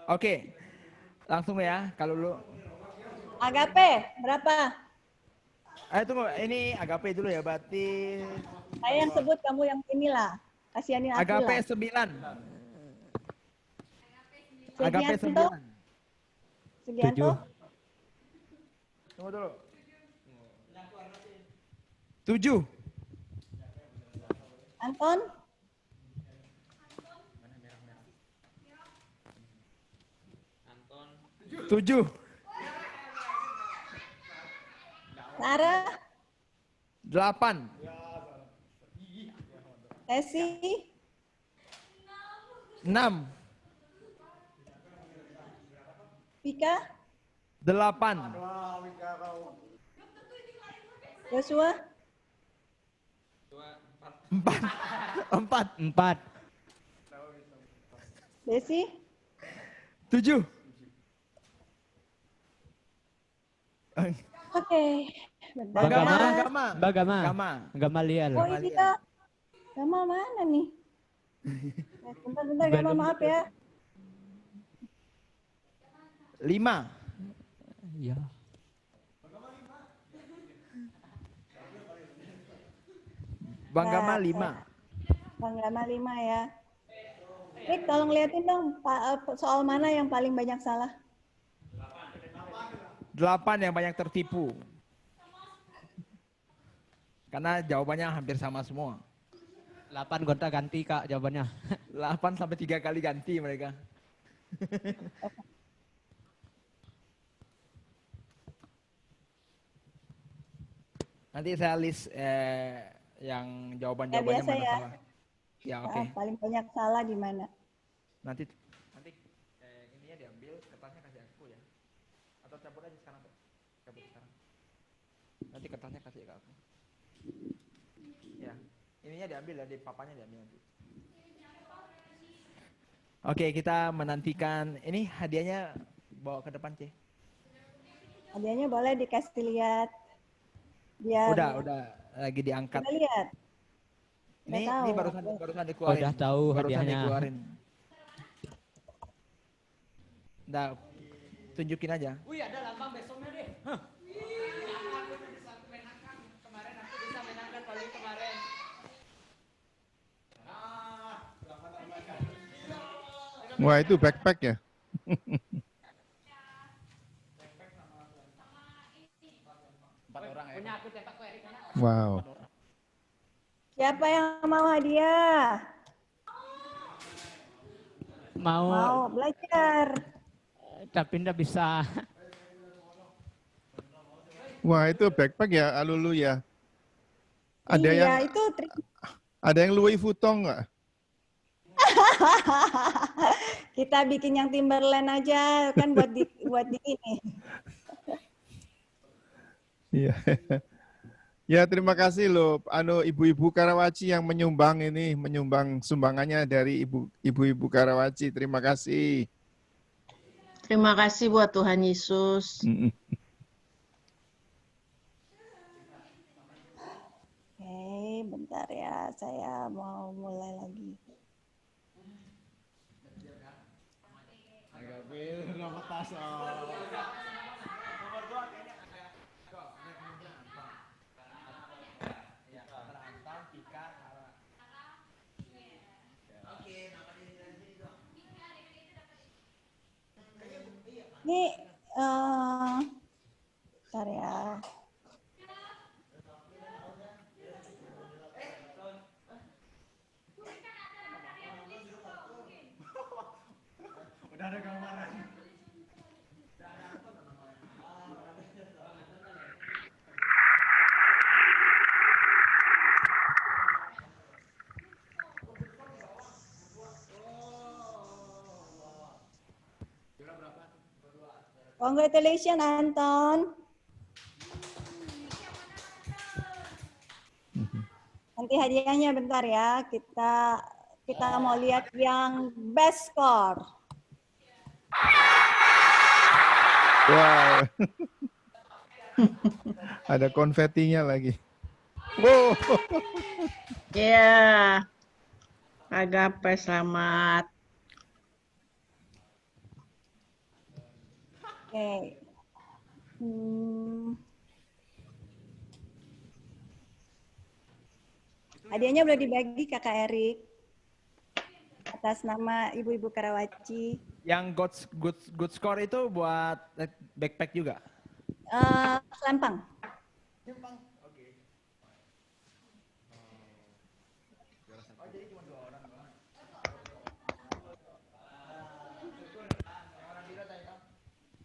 Oke, langsung ya, kalau lu. Agape, berapa? Ayo tunggu, ini agape dulu ya, berarti. Saya yang sebut, kamu yang inilah. Kasihanin aku Agape lah. 9. Segianto? Agape 9. Segianto? Tunggu dulu. 7. Anton? Tujuh. Sarah? 8. Tesi? 6. Pika? 8. Joshua? 4. Desi? 7. Oke. Bagama. Gamaliel. Oh ini Kak. Gama mana nih? Bentar, Gama maaf ya. 5. Ya. Bang Gama 5. Bang Gama 5 ya. Rick, tolong liatin dong soal mana yang paling banyak salah. 8 yang banyak tertipu. Karena jawabannya hampir sama semua. 8 gonta ganti Kak jawabannya. 8 sampai 3 kali ganti mereka. Nanti saya list yang jawaban-jawabannya biasa mana ya. salah. Ya oke. Paling banyak salah di mana? Nanti ininya diambil, kertasnya kasih aku ya. Atau cabut aja sekarang, Pak. Cabut sekarang. Nanti kertasnya kasih ke aku. Ya, ininya diambil ya, di papanya diambil nanti. Oke, kita menantikan. Ini hadiahnya bawa ke depan, C. Hadiahnya boleh dikasih lihat. Biar Udah lagi diangkat. kita lihat. Ini barusan dikeluarin. Udah tahu barusan hadiahnya. dikeluarin. Udah, tunjukin aja. Wih, ada lambang besoknya deh. Wah, itu backpack ya? Wow. Siapa yang mau hadiah? Mau belajar. Tapi ndak bisa. Wah, itu backpack ya, Alulu ya. Ada Iya, yang itu trik. Louis Vuitton nggak? Kita bikin yang Timberland aja kan buat di ini. Iya. Ya, terima kasih loh, ibu-ibu Karawaci yang menyumbang sumbangannya dari ibu-ibu Karawaci. Terima kasih. Terima kasih buat Tuhan Yesus. Oke, bentar ya, saya mau mulai lagi. Ini, bentar ya. Udah ada gambaran. Congratulations Anton. Nanti hadiahnya bentar ya. Kita mau lihat yang best score. Wow. Ada konfetinya lagi. Wow. Ya, Agape selamat. Oke. Hadiahnya boleh dibagi Kakak Erik atas nama Ibu-Ibu Karawaci. Yang good score itu buat backpack juga? Selempang. Oke. Oh, jadi cuma 2 orang doang.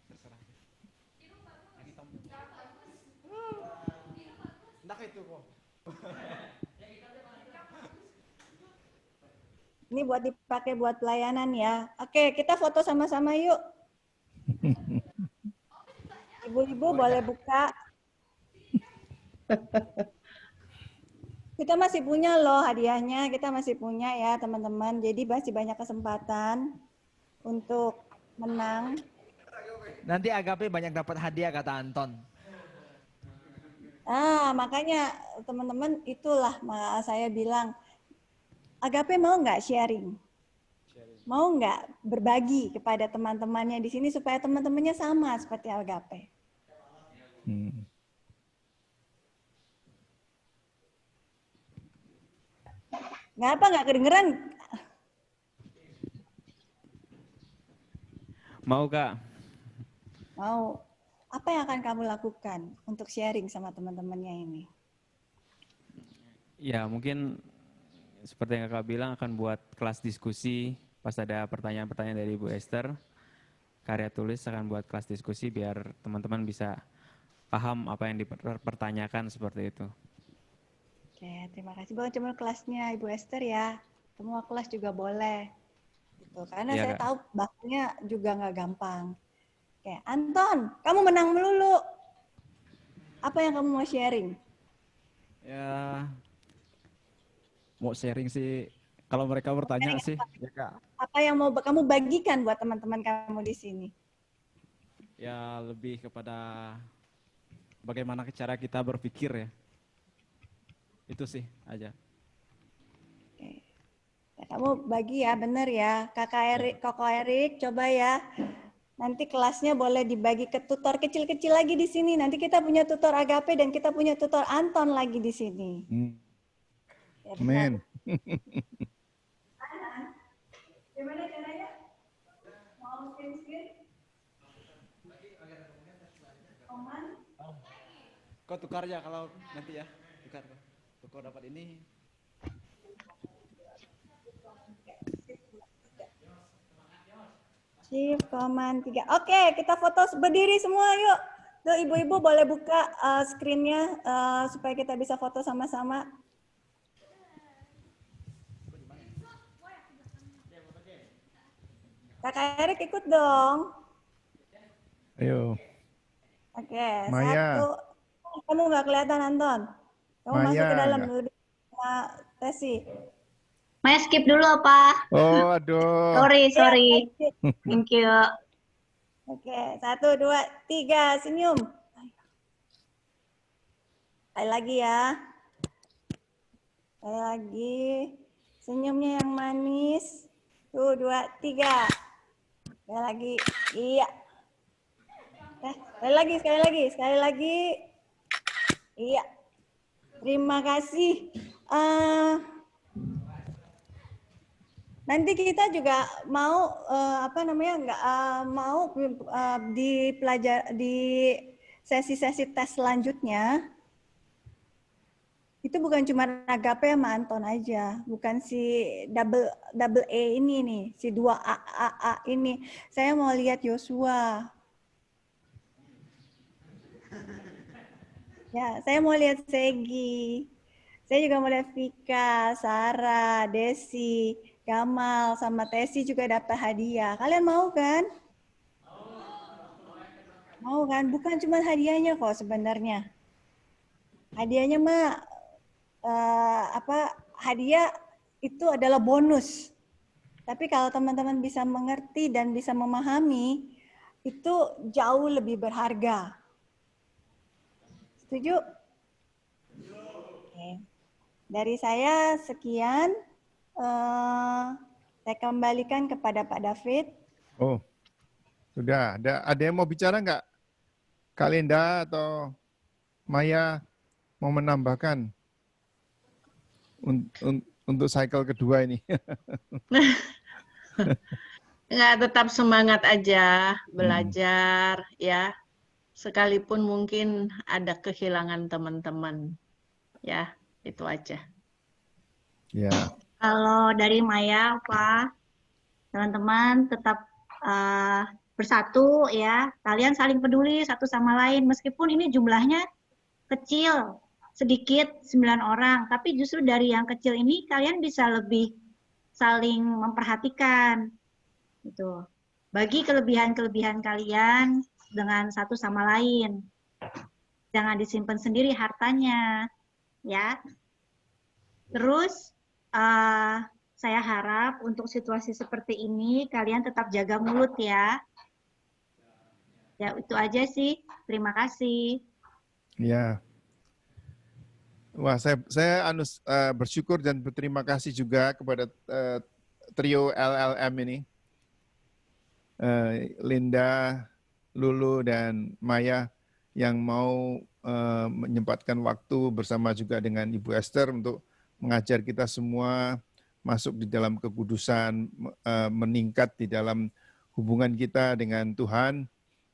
Terserah. Ndak itu kok. Ini buat dipakai buat pelayanan ya. Oke, kita foto sama-sama yuk. Ibu-ibu boleh buka. Kita masih punya loh hadiahnya, kita masih punya ya teman-teman. Jadi masih banyak kesempatan untuk menang. Nanti Agape banyak dapat hadiah kata Anton. Makanya teman-teman itulah saya bilang, Agape mau nggak sharing? Mau nggak berbagi kepada teman-temannya di sini supaya teman-temannya sama seperti Agape? Ngapa nggak kedengeran? Mau Kak? Mau. Apa yang akan kamu lakukan untuk sharing sama teman-temannya ini? Ya mungkin seperti yang Kakak bilang akan buat kelas diskusi pas ada pertanyaan-pertanyaan dari Ibu Esther. Karya tulis akan buat kelas diskusi biar teman-teman bisa paham apa yang dipertanyakan seperti itu. Oke, terima kasih. Bukan cuma kelasnya Ibu Esther ya, semua kelas juga boleh. Gitu. Karena Ya, saya Kak. tahu bahasanya juga nggak gampang. Oke, Anton, kamu menang melulu. Apa yang kamu mau sharing? Ya, mau sharing sih, kalau mereka bertanya sih, ya Kak, Apa yang mau kamu bagikan buat teman-teman kamu di sini? ya lebih kepada bagaimana cara kita berpikir ya. Itu sih aja. Oke. Ya, kamu bagi ya, bener ya. Koko Erik, coba ya. Nanti kelasnya boleh dibagi ke tutor kecil-kecil lagi di sini. Nanti kita punya tutor Agape dan kita punya tutor Anton lagi di sini. Ya, Amin. Gimana caranya? Mau screen? Kau tukar ya kalau nanti ya, tukar dapat ini. Shift, command 3. Oke, kita foto berdiri semua yuk. Tuh ibu-ibu boleh buka screen-nya supaya kita bisa foto sama-sama. Kakak Erik ikut dong. Ayo. Oke, Maya. 1. Kamu nggak kelihatan, Anton. Kamu Maya, masuk ke dalam nggak? lebih sama Tesi. Maya skip dulu apa? Oh, aduh. Sorry. Thank you. Oke, 1, 2, 3, senyum. Sekali lagi ya. Sekali lagi. Senyumnya yang manis. 1, 2, 3. Sekali lagi. Iya. Sekali lagi. Iya. Terima kasih. Nanti kita juga mau di sesi-sesi tes selanjutnya. Itu bukan cuma Agape sama Anton aja, bukan si double E ini nih, si 2A ini. Saya mau lihat Yosua. Ya, saya mau lihat Segi. Saya juga mau lihat Vika, Sarah, Desi, Gamal, sama Tesi juga dapat hadiah. Kalian mau kan? Mau kan? Bukan cuma hadiahnya kok sebenarnya. Hadiahnya mah hadiah itu adalah bonus. Tapi kalau teman-teman bisa mengerti dan bisa memahami, itu jauh lebih berharga. Setuju? Oke. Dari saya sekian. Saya kembalikan kepada Pak David. Oh, sudah. Ada yang mau bicara nggak? Kak Linda atau Maya mau menambahkan untuk cycle kedua ini? Nggak, tetap semangat aja belajar ya. Sekalipun mungkin ada kehilangan teman-teman. Ya, itu aja. Ya. Kalau dari Maya, Pak, teman-teman tetap bersatu ya. Kalian saling peduli satu sama lain. Meskipun ini jumlahnya kecil, sedikit 9 orang. Tapi justru dari yang kecil ini kalian bisa lebih saling memperhatikan. Gitu. Bagi kelebihan-kelebihan kalian dengan satu sama lain. Jangan disimpan sendiri hartanya. Ya. Terus saya harap untuk situasi seperti ini kalian tetap jaga mulut ya. Ya itu aja sih. Terima kasih. Ya. Wah, saya bersyukur dan berterima kasih juga kepada trio LLM ini. Linda, Lulu, dan Maya yang mau menyempatkan waktu bersama juga dengan Ibu Esther untuk mengajar kita semua masuk di dalam kekudusan, meningkat di dalam hubungan kita dengan Tuhan.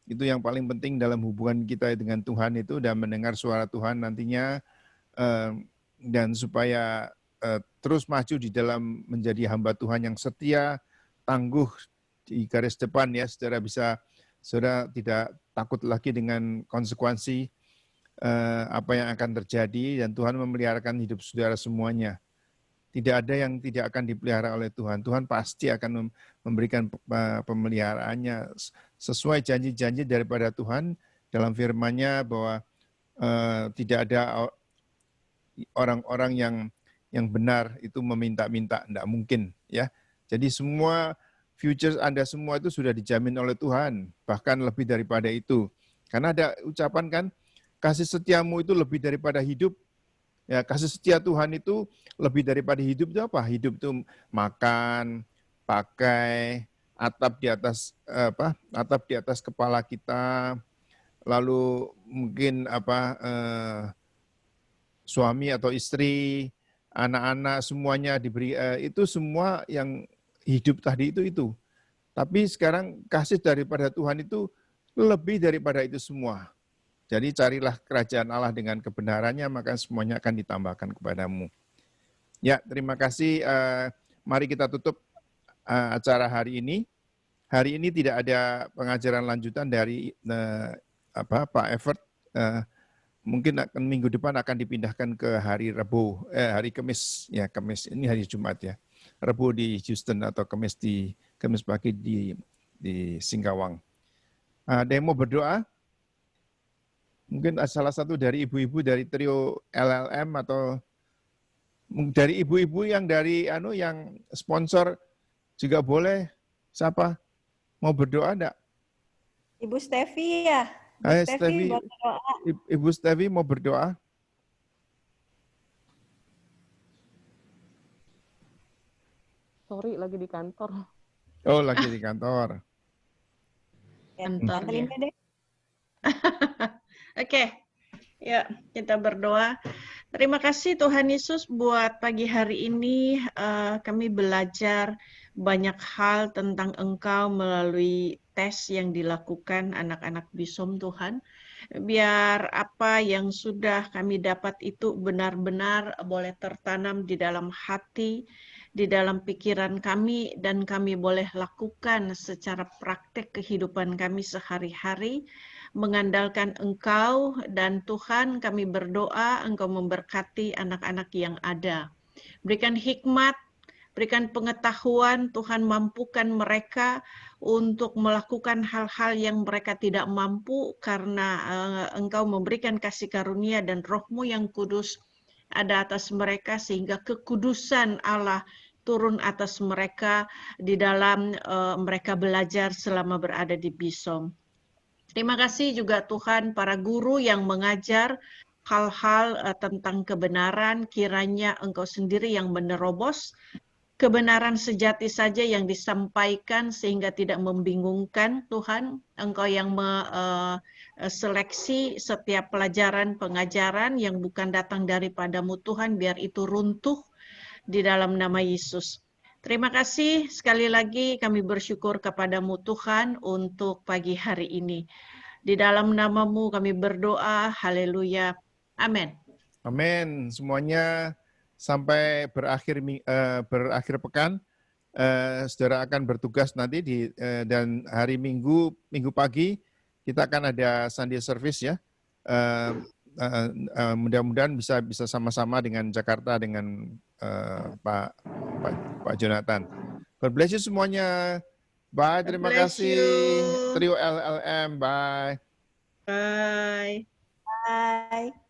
Itu yang paling penting dalam hubungan kita dengan Tuhan itu, dan mendengar suara Tuhan nantinya, dan supaya terus maju di dalam menjadi hamba Tuhan yang setia, tangguh di garis depan ya, saudara bisa, saudara tidak takut lagi dengan konsekuensi apa yang akan terjadi, dan Tuhan memeliharakan hidup saudara semuanya. Tidak ada yang tidak akan dipelihara oleh Tuhan. Tuhan pasti akan memberikan pemeliharaannya sesuai janji-janji daripada Tuhan dalam firman-Nya, bahwa tidak ada orang-orang yang benar itu meminta-minta, tidak mungkin ya. Jadi semua future Anda semua itu sudah dijamin oleh Tuhan, bahkan lebih daripada itu. Karena ada ucapan kan, kasih setiamu itu lebih daripada hidup. Ya, kasih setia Tuhan itu lebih daripada hidup itu apa? Hidup itu makan, pakai, atap di atas kepala kita, lalu mungkin suami atau istri, anak-anak semuanya diberi, itu semua yang hidup tadi itu. Tapi sekarang kasih daripada Tuhan itu lebih daripada itu semua. Jadi carilah kerajaan Allah dengan kebenarannya, maka semuanya akan ditambahkan kepadamu. Ya, terima kasih. Mari kita tutup acara hari ini. hari ini tidak ada pengajaran lanjutan dari Pak Evert. Mungkin akan minggu depan akan dipindahkan ke hari Rabu, hari Kamis ya, Kamis ini hari Jumat ya. Rabu di Houston atau Kamis pagi di Singkawang. Ada yang mau berdoa? Mungkin salah satu dari ibu-ibu dari trio LLM atau dari ibu-ibu yang dari yang sponsor juga boleh. Siapa mau berdoa enggak? Ibu Stevi ya. Ibu Stevi mau berdoa? Sorry, lagi di kantor. Oh, lagi di kantor. Kantor. Oke, ya kita berdoa. Terima kasih Tuhan Yesus buat pagi hari ini kami belajar banyak hal tentang Engkau melalui tes yang dilakukan anak-anak Bisom Tuhan. Biar apa yang sudah kami dapat itu benar-benar boleh tertanam di dalam hati, di dalam pikiran kami, dan kami boleh lakukan secara praktek kehidupan kami sehari-hari, mengandalkan Engkau, dan Tuhan kami berdoa Engkau memberkati anak-anak yang ada. Berikan hikmat, berikan pengetahuan, Tuhan mampukan mereka untuk melakukan hal-hal yang mereka tidak mampu karena Engkau memberikan kasih karunia dan Roh-Mu yang kudus ada atas mereka sehingga kekudusan Allah turun atas mereka di dalam mereka belajar selama berada di Bisom. Terima kasih juga Tuhan para guru yang mengajar hal-hal tentang kebenaran, kiranya Engkau sendiri yang menerobos kebenaran sejati saja yang disampaikan sehingga tidak membingungkan Tuhan. Engkau yang seleksi setiap pelajaran pengajaran yang bukan datang daripadamu Tuhan, biar itu runtuh di dalam nama Yesus. Terima kasih sekali lagi kami bersyukur kepadamu Tuhan untuk pagi hari ini. Di dalam namamu kami berdoa, haleluya, amin. Amin, semuanya. Sampai berakhir pekan, saudara akan bertugas nanti dan hari Minggu pagi kita akan ada Sunday service ya. Mudah-mudahan bisa sama-sama dengan Jakarta dengan Pak Jonathan. God bless you semuanya. Bye, terima kasih. Trio LLM, bye. Bye. Bye.